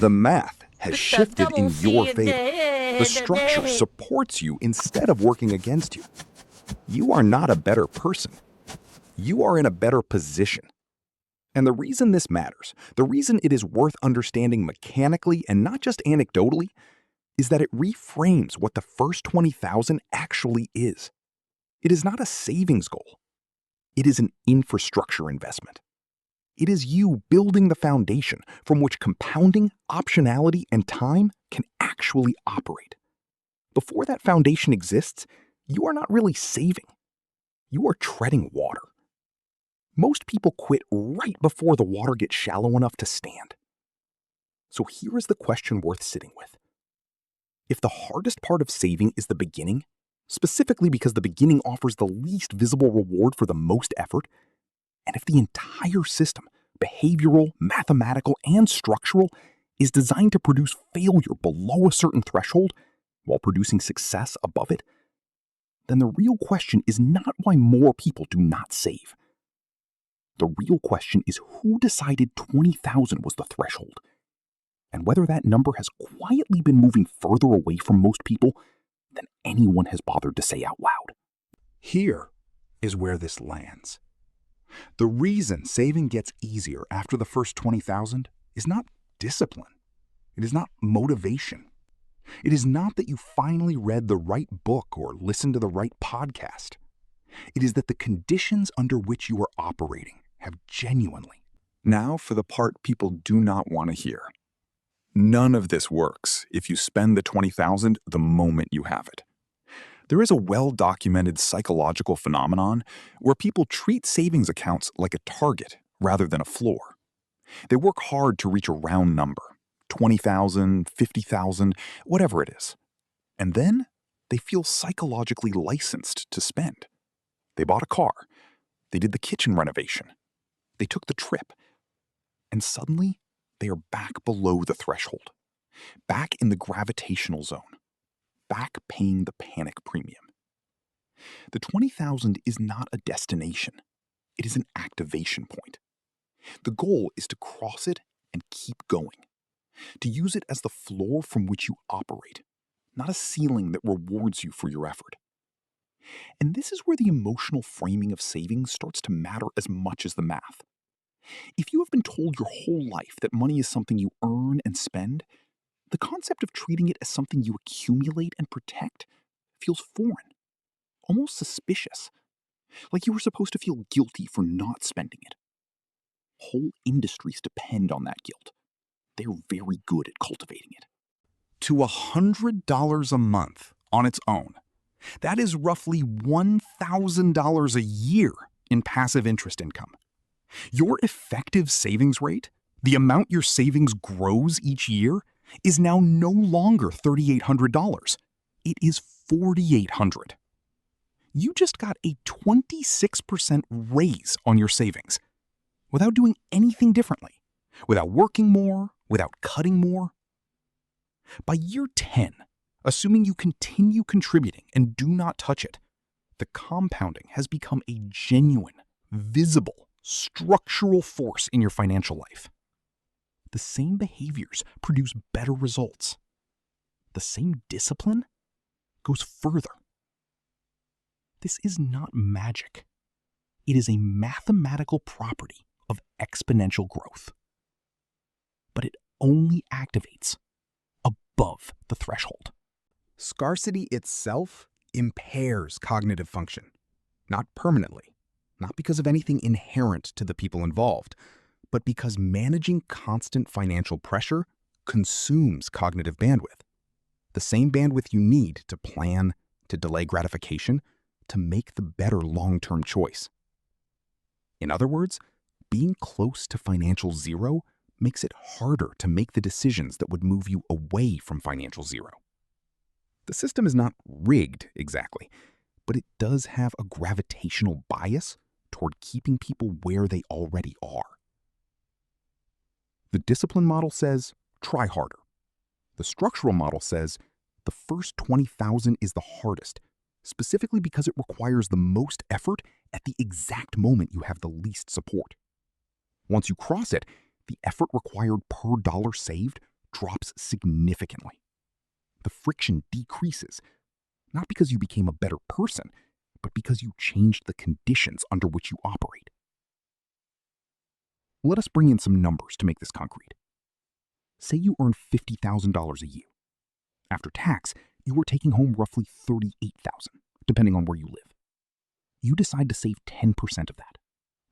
The math has The shifted double in your C favor. The structure and- supports you instead of working against you. You are not a better person. You are in a better position. And the reason this matters, the reason it is worth understanding mechanically and not just anecdotally, is that it reframes what the first 20,000 actually is. It is not a savings goal. It is an infrastructure investment. It is you building the foundation from which compounding, optionality, and time can actually operate. Before that foundation exists, you are not really saving. You are treading water. Most people quit right before the water gets shallow enough to stand. So here is the question worth sitting with. If the hardest part of saving is the beginning, specifically because the beginning offers the least visible reward for the most effort, and if the entire system, behavioral, mathematical, and structural, is designed to produce failure below a certain threshold while producing success above it, then the real question is not why more people do not save. The real question is who decided 20,000 was the threshold, and whether that number has quietly been moving further away from most people than anyone has bothered to say out loud. Here is where this lands. The reason saving gets easier after the first 20,000 is not discipline. It is not motivation. It is not that you finally read the right book or listened to the right podcast. It is that the conditions under which you are operating have genuinely. Now for the part people do not want to hear. None of this works if you spend the 20,000 the moment you have it. There is a well-documented psychological phenomenon where people treat savings accounts like a target rather than a floor. They work hard to reach a round number, 20,000, 50,000, whatever it is. And then they feel psychologically licensed to spend. They bought a car. They did the kitchen renovation. They took the trip. And suddenly, they are back below the threshold, back in the gravitational zone, back paying the panic premium. The 20,000 is not a destination. It is an activation point. The goal is to cross it and keep going, to use it as the floor from which you operate, not a ceiling that rewards you for your effort. And this is where the emotional framing of savings starts to matter as much as the math. If you have been told your whole life that money is something you earn and spend, the concept of treating it as something you accumulate and protect feels foreign, almost suspicious, like you were supposed to feel guilty for not spending it. Whole industries depend on that guilt. They're very good at cultivating it. To $100 a month on its own, that is roughly $1,000 a year in passive interest income. Your effective savings rate, the amount your savings grows each year, is now no longer $3,800. It is $4,800. You just got a 26% raise on your savings without doing anything differently, without working more, without cutting more. By year 10, assuming you continue contributing and do not touch it, the compounding has become a genuine, visible, structural force in your financial life. The same behaviors produce better results. The same discipline goes further. This is not magic. It is a mathematical property of exponential growth. But it only activates above the threshold. Scarcity itself impairs cognitive function, not permanently, not because of anything inherent to the people involved, but because managing constant financial pressure consumes cognitive bandwidth. The same bandwidth you need to plan, to delay gratification, to make the better long-term choice. In other words, being close to financial zero makes it harder to make the decisions that would move you away from financial zero. The system is not rigged exactly, but it does have a gravitational bias toward keeping people where they already are. The discipline model says, try harder. The structural model says, the first 20,000 is the hardest, specifically because it requires the most effort at the exact moment you have the least support. Once you cross it, the effort required per dollar saved drops significantly. The friction decreases, not because you became a better person, but because you changed the conditions under which you operate. Let us bring in some numbers to make this concrete. Say you earn $50,000 a year. After tax, you are taking home roughly $38,000, depending on where you live. You decide to save 10% of that,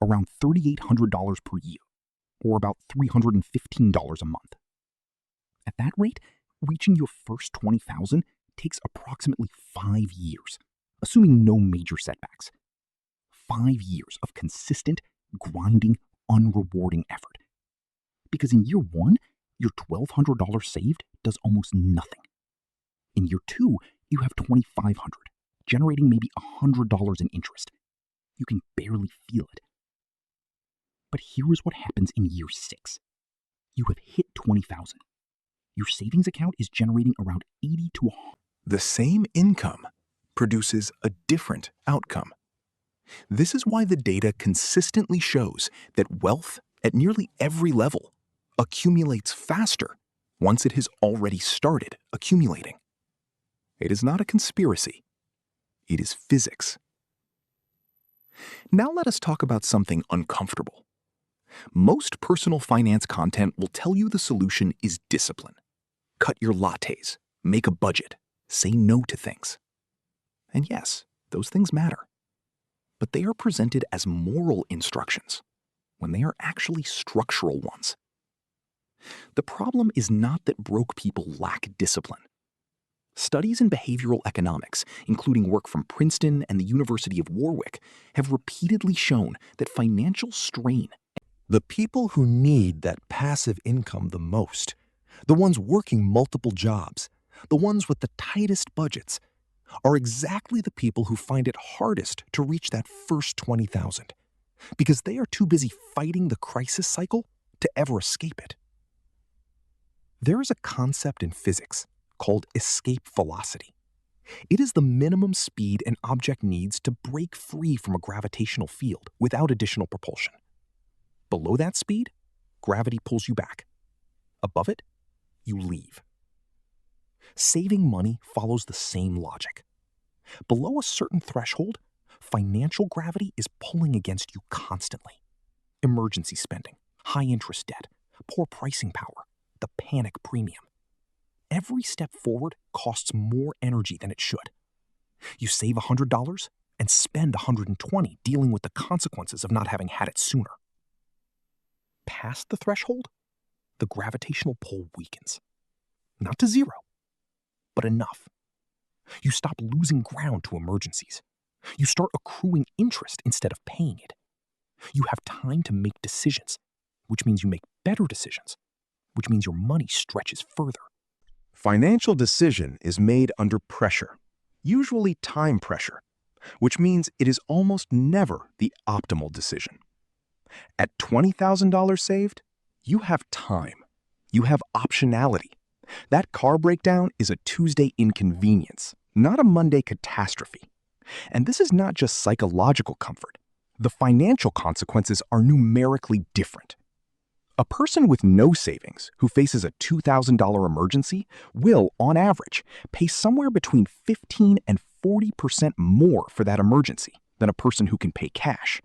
around $3,800 per year, or about $315 a month. At that rate, reaching your first $20,000 takes approximately 5 years, assuming no major setbacks. 5 years of consistent, grinding, unrewarding effort. Because in year 1, your $1,200 saved does almost nothing. In year 2, you have $2,500, generating maybe $100 in interest. You can barely feel it. But here is what happens in year 6. You have hit $20,000. Your savings account is generating around $80 to $100. The same income produces a different outcome. This is why the data consistently shows that wealth at nearly every level accumulates faster once it has already started accumulating. It is not a conspiracy. It is physics. Now let us talk about something uncomfortable. Most personal finance content will tell you the solution is discipline. Cut your lattes, make a budget, say no to things. And yes, those things matter. But they are presented as moral instructions when they are actually structural ones. The problem is not that broke people lack discipline. Studies in behavioral economics, including work from Princeton and the University of Warwick, have repeatedly shown that financial strain. The people who need that passive income the most, the ones working multiple jobs, the ones with the tightest budgets, are exactly the people who find it hardest to reach that first $20,000 because they are too busy fighting the crisis cycle to ever escape it. There is a concept in physics called escape velocity. It is the minimum speed an object needs to break free from a gravitational field without additional propulsion. Below that speed, gravity pulls you back. Above it, you leave. Saving money follows the same logic. Below a certain threshold, financial gravity is pulling against you constantly. Emergency spending, high-interest debt, poor pricing power, the panic premium. Every step forward costs more energy than it should. You save $100 and spend $120 dealing with the consequences of not having had it sooner. Past the threshold, the gravitational pull weakens. Not to zero, but enough. You stop losing ground to emergencies. You start accruing interest instead of paying it. You have time to make decisions, which means you make better decisions, which means your money stretches further. Financial decision is made under pressure, usually time pressure, which means it is almost never the optimal decision. At $20,000 saved, you have time. You have optionality. That car breakdown is a Tuesday inconvenience, not a Monday catastrophe. And this is not just psychological comfort. The financial consequences are numerically different. A person with no savings who faces a $2,000 emergency will, on average, pay somewhere between 15% and 40% more for that emergency than a person who can pay cash.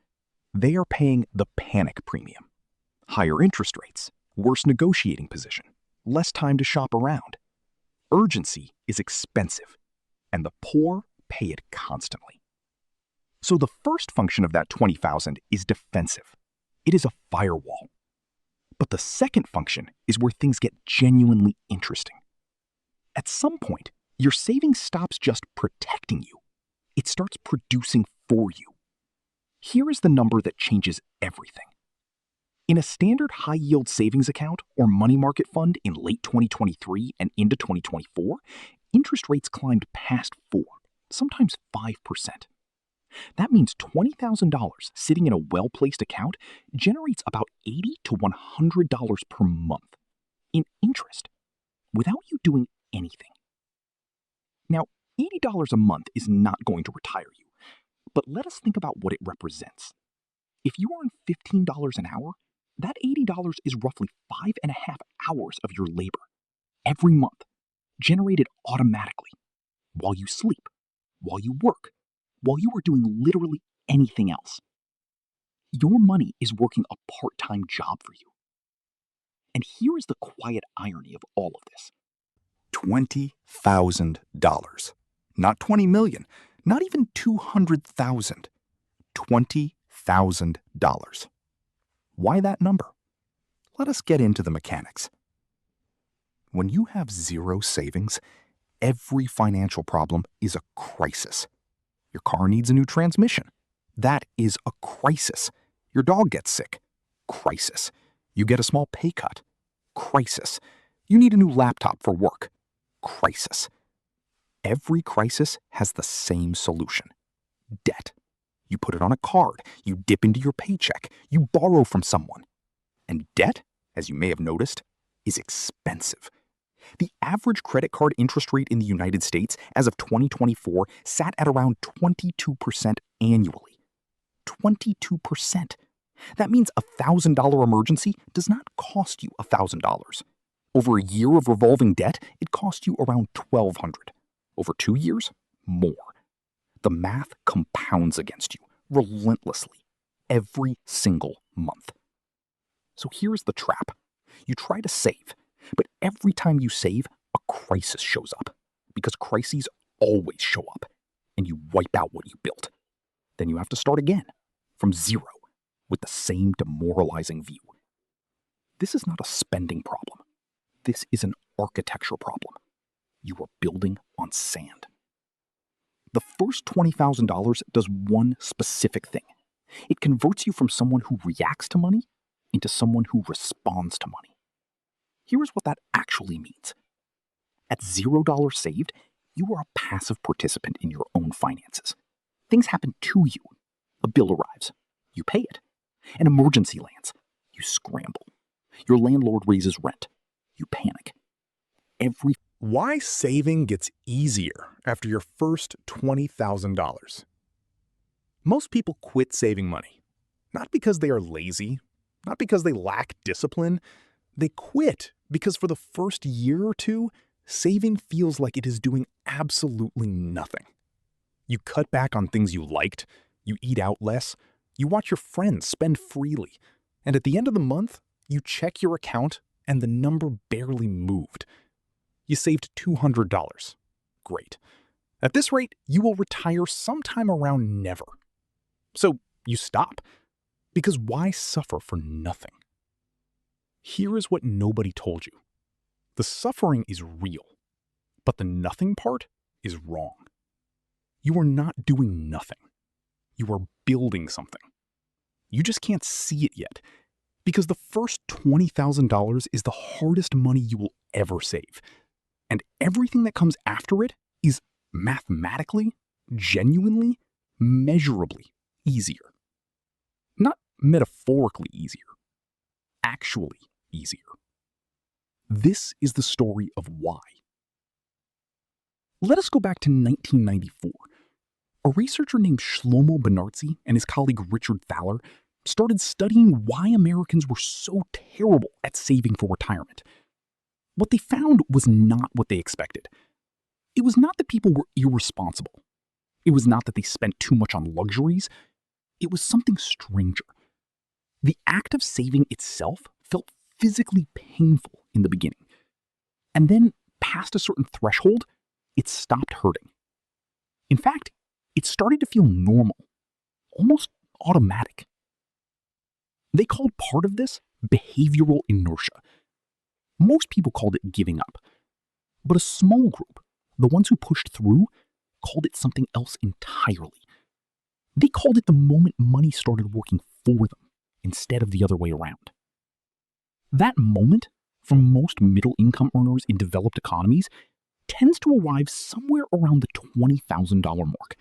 They are paying the panic premium. Higher interest rates, worse negotiating position, less time to shop around. Urgency is expensive, and the poor pay it constantly. So the first function of that $20,000 is defensive. It is a firewall. But the second function is where things get genuinely interesting. At some point, your savings stops just protecting you. It starts producing for you. Here is the number that changes everything. In a standard high-yield savings account or money market fund in late 2023 and into 2024, interest rates climbed past 4%, sometimes 5%. That means $20,000 sitting in a well-placed account generates about $80 to $100 per month in interest without you doing anything. Now, $80 a month is not going to retire you, but let us think about what it represents. If you earn $15 an hour, that $80 is roughly 5.5 hours of your labor. every month, generated automatically, while you sleep, while you work, while you are doing literally anything else. Your money is working a part-time job for you. And here is the quiet irony of all of this. $20,000. Not $20 million, not even $200,000. $20,000. Why that number? Let us get into the mechanics. When you have zero savings, every financial problem is a crisis. Your car needs a new transmission. That is a crisis. Your dog gets sick. Crisis. You get a small pay cut. Crisis. You need a new laptop for work. Crisis. Every crisis has the same solution. Debt. You put it on a card. You dip into your paycheck. You borrow from someone. And debt, as you may have noticed, is expensive. The average credit card interest rate in the United States as of 2024 sat at around 22% annually. 22%. That means a $1,000 emergency does not cost you $1,000. Over a year of revolving debt, it cost you around $1,200. Over 2 years, more. The math compounds against you relentlessly every single month. So here's the trap. You try to save, but every time you save, a crisis shows up, because crises always show up, and you wipe out what you built. Then you have to start again, from zero, with the same demoralizing view. This is not a spending problem. This is an architecture problem. You are building on sand. The first $20,000 does one specific thing. It converts you from someone who reacts to money into someone who responds to money. Here is what that actually means. At $0 saved, you are a passive participant in your own finances. Things happen to you. A bill arrives. You pay it. An emergency lands. You scramble. Your landlord raises rent. You panic. Why saving gets easier after your first $20,000. Most people quit saving money, not because they are lazy, not because they lack discipline. They quit because for the first year or two, saving feels like it is doing absolutely nothing. You cut back on things you liked, you eat out less, you watch your friends spend freely, and at the end of the month, you check your account and the number barely moved. You saved $200. Great. At this rate, you will retire sometime around never. So you stop. Because why suffer for nothing? Here is what nobody told you. The suffering is real, but the nothing part is wrong. You are not doing nothing. You are building something. You just can't see it yet, because the first $20,000 is the hardest money you will ever save. And everything that comes after it is mathematically, genuinely, measurably easier. Not metaphorically easier, actually easier. This is the story of why. Let us go back to 1994. A researcher named Shlomo Benartzi and his colleague Richard Thaler started studying why Americans were so terrible at saving for retirement. What they found was not what they expected. It was not that people were irresponsible. It was not that they spent too much on luxuries. It was something stranger. The act of saving itself felt physically painful in the beginning. And then, past a certain threshold, it stopped hurting. In fact, it started to feel normal, almost automatic. They called part of this behavioral inertia. Most people called it giving up. But a small group, the ones who pushed through, called it something else entirely. They called it the moment money started working for them instead of the other way around. That moment, for most middle-income earners in developed economies, tends to arrive somewhere around the $20,000 mark,